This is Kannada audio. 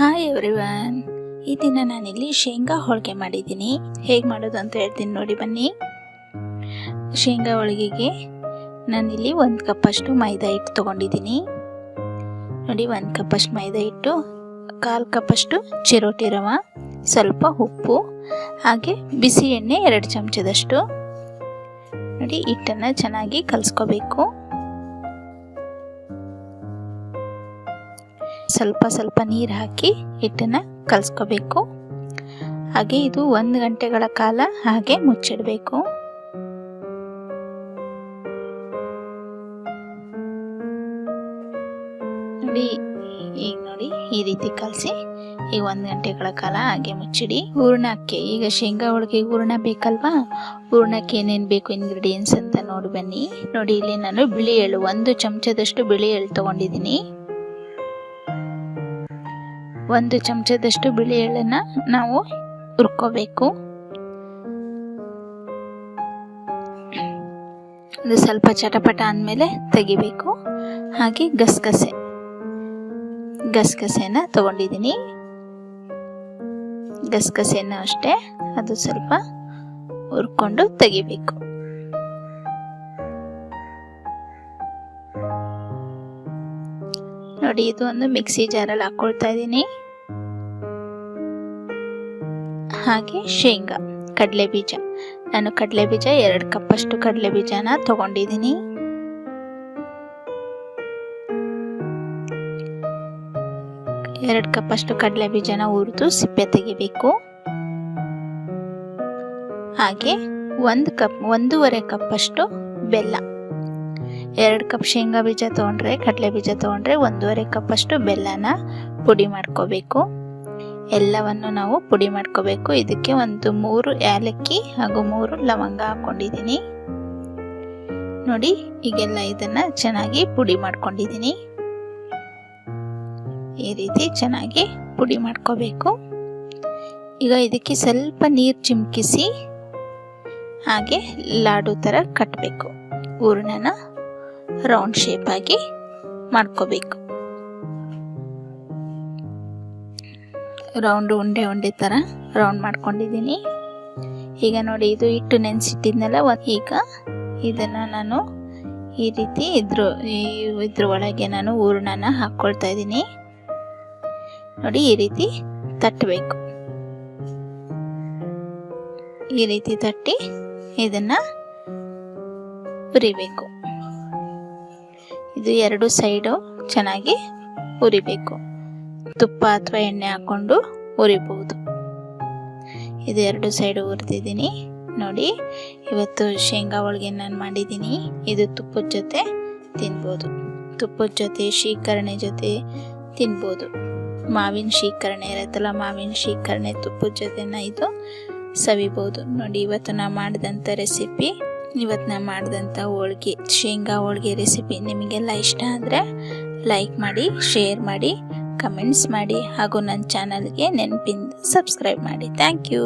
ಹಾಯ್ ಎವ್ರಿವನ್, ಈ ದಿನ ನಾನಿಲ್ಲಿ ಶೇಂಗಾ ಹೋಳಿಗೆ ಮಾಡಿದ್ದೀನಿ. ಹೇಗೆ ಮಾಡೋದು ಅಂತ ಹೇಳ್ತೀನಿ ನೋಡಿ ಬನ್ನಿ. ಶೇಂಗಾ ಹೋಳಿಗೆಗೆ ನಾನಿಲ್ಲಿ 1 ಕಪ್ಪಷ್ಟು ಮೈದಾ ಹಿಟ್ಟು ತೊಗೊಂಡಿದ್ದೀನಿ ನೋಡಿ. 1 ಕಪ್ಪಷ್ಟು ಮೈದಾ ಹಿಟ್ಟು, 1/4 ಕಪ್ಪಷ್ಟು ಚಿರೋಟಿ ರವೆ, ಸ್ವಲ್ಪ ಉಪ್ಪು, ಹಾಗೆ ಬಿಸಿ ಎಣ್ಣೆ 2 ಚಮಚದಷ್ಟು ನೋಡಿ. ಹಿಟ್ಟನ್ನು ಚೆನ್ನಾಗಿ ಕಲಿಸ್ಕೋಬೇಕು. ಸ್ವಲ್ಪ ನೀರು ಹಾಕಿ ಹಿಟ್ಟನ್ನು ಕಲಿಸ್ಕೋಬೇಕು. ಹಾಗೆ ಇದು 1 ಗಂಟೆಗಳ ಕಾಲ ಹಾಗೆ ಮುಚ್ಚಿಡಬೇಕು. ನೋಡಿ, ಈಗ ನೋಡಿ ಈ ರೀತಿ ಕಲಸಿ ಈಗ 1 ಗಂಟೆಗಳ ಕಾಲ ಹಾಗೆ ಮುಚ್ಚಿಡಿ. ಹೂರ್ಣಕ್ಕೆ ಈಗ ಶೇಂಗಾ ಹೋಳಿಗೆ ಹೂರ್ಣ ಬೇಕಲ್ವಾ, ಹೂರ್ಣಕ್ಕೆ ಏನೇನು ಬೇಕು ಇಂಗ್ರೀಡಿಯೆಂಟ್ಸ್ ಅಂತ ನೋಡಿ ಬನ್ನಿ. ನೋಡಿ, ಇಲ್ಲಿ ನಾನು ಬಿಳಿ ಎಳ್ಳು 1 ಚಮಚದಷ್ಟು ಬಿಳಿ ಎಳ್ಳು ತಗೊಂಡಿದ್ದೀನಿ. 1 ಚಮಚದಷ್ಟು ಬಿಳಿ ಎಳ್ಳನ್ನು ನಾವು ಹುರ್ಕೋಬೇಕು. ಅದು ಸ್ವಲ್ಪ ಚಟಪಟ ಅಂದಮೇಲೆ ತೆಗಿಬೇಕು. ಹಾಗೆ ಗಸಗಸೆನ ತಗೊಂಡಿದ್ದೀನಿ. ಗಸಗಸೆನ ಅಷ್ಟೇ ಅದು ಸ್ವಲ್ಪ ಹುರ್ಕೊಂಡು ತೆಗಿಬೇಕು. ನೋಡಿ, ಇದು ಒಂದು ಮಿಕ್ಸಿ ಜಾರಲ್ಲಿ ಹಾಕೊಳ್ತಾ ಇದ್ದೀನಿ. ಹಾಗೆ ಶೇಂಗಾ, ಕಡಲೆ ಬೀಜ, ನಾನು ಕಡಲೆ ಬೀಜ 2 ಕಪ್ಪಷ್ಟು ಕಡಲೆ ಬೀಜನ ತಗೊಂಡಿದ್ದೀನಿ. ಎರಡು ಕಪ್ಪಷ್ಟು ಕಡಲೆ ಬೀಜನ ಹುರಿದು ಸಿಪ್ಪೆ ತೆಗಿಬೇಕು. ಹಾಗೆ 1.5 ಕಪ್ಪಷ್ಟು ಬೆಲ್ಲ. 2 ಕಪ್ ಶೇಂಗಾ ಬೀಜ ತೊಗೊಂಡ್ರೆ, ಕಡಲೆ ಬೀಜ ತೊಗೊಂಡ್ರೆ 1.5 ಕಪ್ಪಷ್ಟು ಬೆಲ್ಲನ ಪುಡಿ ಮಾಡ್ಕೋಬೇಕು. ಎಲ್ಲವನ್ನು ನಾವು ಪುಡಿ ಮಾಡ್ಕೋಬೇಕು. ಇದಕ್ಕೆ 3 ಏಲಕ್ಕಿ ಹಾಗೂ 3 ಲವಂಗ ಹಾಕೊಂಡಿದ್ದೀನಿ ನೋಡಿ. ಈಗೆಲ್ಲ ಇದನ್ನ ಚೆನ್ನಾಗಿ ಪುಡಿ ಮಾಡ್ಕೊಂಡಿದ್ದೀನಿ. ಈ ರೀತಿ ಚೆನ್ನಾಗಿ ಪುಡಿ ಮಾಡ್ಕೋಬೇಕು. ಈಗ ಇದಕ್ಕೆ ಸ್ವಲ್ಪ ನೀರು ಚಿಮ್ಕಿಸಿ ಹಾಗೆ ಲಾಡು ಥರ ಕಟ್ಟಬೇಕು. ಹೂರಣನ ರೌಂಡ್ ಶೇಪ್ ಆಗಿ ಮಾಡ್ಕೋಬೇಕು. ರೌಂಡ್ ಉಂಡೆ ಥರ ರೌಂಡ್ ಮಾಡ್ಕೊಂಡಿದ್ದೀನಿ. ಈಗ ನೋಡಿ, ಇದು ಹಿಟ್ಟು ನೆನೆಸಿಟ್ಟಿದ್ನಲ್ಲ, ಈಗ ಇದನ್ನು ನಾನು ಈ ರೀತಿ ಇದ್ರ ಒಳಗೆ ನಾನು ಹೂರಣನ ಹಾಕ್ಕೊಳ್ತಾ ಇದ್ದೀನಿ ನೋಡಿ. ಈ ರೀತಿ ತಟ್ಟಬೇಕು. ಈ ರೀತಿ ತಟ್ಟಿ ಇದನ್ನು ಹುರಿಬೇಕು. ಇದು 2 ಸೈಡು ಚೆನ್ನಾಗಿ ಹುರಿಬೇಕು. ತುಪ್ಪ ಅಥವಾ ಎಣ್ಣೆ ಹಾಕೊಂಡು ಹುರಿಬಹುದು. ಇದು 2 ಸೈಡು ಹುರಿದಿದ್ದೀನಿ ನೋಡಿ. ಇವತ್ತು ಶೇಂಗಾ ಹೋಳಿಗೆ ನಾನು ಮಾಡಿದ್ದೀನಿ. ಇದು ತುಪ್ಪದ ಜೊತೆ ತಿನ್ಬೋದು. ತುಪ್ಪದ ಜೊತೆ, ಶೀಕರಣೆ ಜೊತೆ ತಿನ್ಬೋದು. ಮಾವಿನ ಶೀಕರಣೆ ಇರುತ್ತಲ್ಲ, ಮಾವಿನ ಶೀಕರಣೆ ತುಪ್ಪದ ಜೊತೆನ ಇದು ಸವಿಬೋದು ನೋಡಿ. ಇವತ್ತು ನಾ ಮಾಡಿದಂಥ ರೆಸಿಪಿ, ಇವತ್ತು ನಾ ಮಾಡಿದಂಥ ಹೋಳಿಗೆ, ಶೇಂಗಾ ಹೋಳಿಗೆ ರೆಸಿಪಿ ನಿಮಗೆಲ್ಲ ಇಷ್ಟ ಆದರೆ ಲೈಕ್ ಮಾಡಿ, ಶೇರ್ ಮಾಡಿ, ಕಮೆಂಟ್ಸ್ ಮಾಡಿ, ಹಾಗೂ ನನ್ನ ಚಾನಲ್ಗೆ ನೆನಪಿಂದ ಸಬ್ಸ್ಕ್ರೈಬ್ ಮಾಡಿ. Thank you.